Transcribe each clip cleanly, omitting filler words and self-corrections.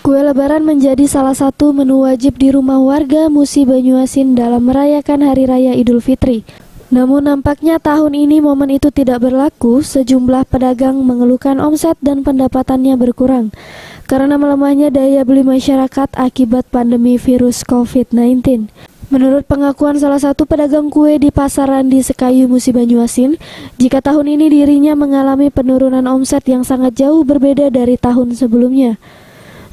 Kue lebaran menjadi salah satu menu wajib di rumah warga Musi Banyuasin dalam merayakan Hari Raya Idul Fitri. Namun nampaknya tahun ini momen itu tidak berlaku, sejumlah pedagang mengeluhkan omset dan pendapatannya berkurang karena melemahnya daya beli masyarakat akibat pandemi virus COVID-19. Menurut pengakuan salah satu pedagang kue di pasaran di Sekayu Musi Banyuasin, jika tahun ini dirinya mengalami penurunan omset yang sangat jauh berbeda dari tahun sebelumnya.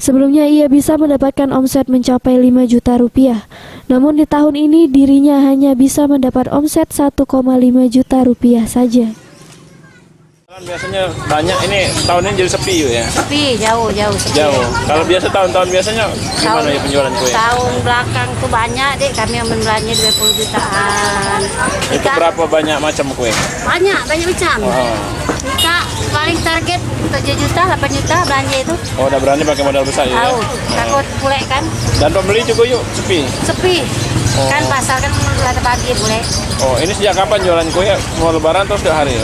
Sebelumnya ia bisa mendapatkan omset mencapai 5 juta rupiah. Namun di tahun ini dirinya hanya bisa mendapat omset 1,5 juta rupiah saja. Biasanya banyak, ini tahun ini jadi sepi ya? Sepi, jauh sepi. Jauh. Kalau biasa tahun-tahun biasanya gimana ya penjualan kue? Tahun belakang tuh banyak deh, kami yang belanja 20 jutaan. Itu berapa banyak macam kue? Banyak macam. Oh. Kita paling target 7 juta, 8 juta belanja itu. Oh, udah berani pakai modal besar ya? Tahu, takut bule kan. Dan pembeli juga yuk sepi? Sepi. Oh. Kan pasar kan ada pagi bule. Oh, ini sejak kapan jualan kue? Mau lebaran atau setiap hari?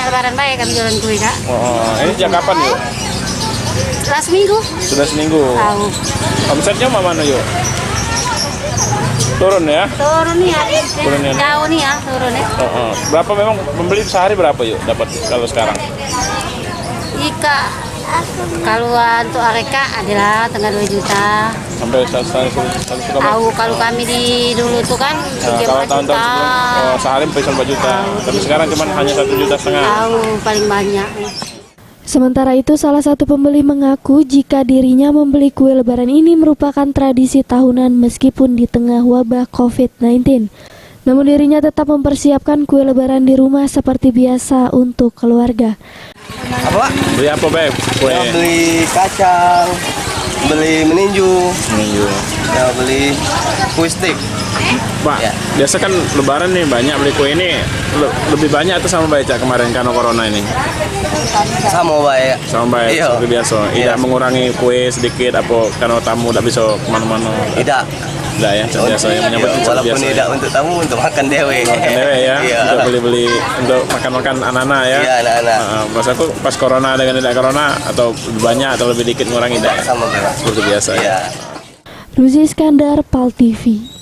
Lebaran baik kami jualan kue kak. Oh, ini sejak kapan yuk? Setelah seminggu. Sudah seminggu. Tahu. Omsetnya mana yuk? Turun ya? Turun nih ya. Turun ya. Jauh nih ya turun ya. Oh. Berapa memang pembeli sehari berapa yuk dapat kalau sekarang? Jika kalau untuk Areka adalah tengah 2 juta. Sampai 1,5 Tahu kalau kami di dulu tuh kan kalau 4 tahun-tahun juta. sebelum sehari bisa 4 juta. Tapi sekarang cuma hanya 1,5 juta. Tahu paling banyak. Sementara itu salah satu pembeli mengaku jika dirinya membeli kue lebaran ini merupakan tradisi tahunan meskipun di tengah wabah COVID-19. Namun dirinya tetap mempersiapkan kue lebaran di rumah seperti biasa untuk keluarga. Apa? Beli apa, Beb? Kue. Ya, beli kacang, beli meninju, ya beli kue stick. Pak, Ya. biasa kan lebaran nih banyak beli kue ini lebih banyak atau sama baik Cak, kemarin karena corona ini? Sama baik. Sama baik, Iya. seperti biasa. Tidak Iya. mengurangi kue sedikit apa karena tamu tidak bisa kemana-mana. Tidak. Tidak ya, biasa yang menyambut Iya, seperti walaupun biasa. tidak untuk tamu, untuk makan dewe. Makan dewe ya, Iya. kita beli-beli untuk makan-makan anak-anak ya. Iya, anak-anak. Pas aku pas corona dengan tidak corona atau lebih banyak atau lebih dikit mengurangi tidak? Sama baik. Seperti biasa ya. Iya. Ruzi Iskandar, PAL TV.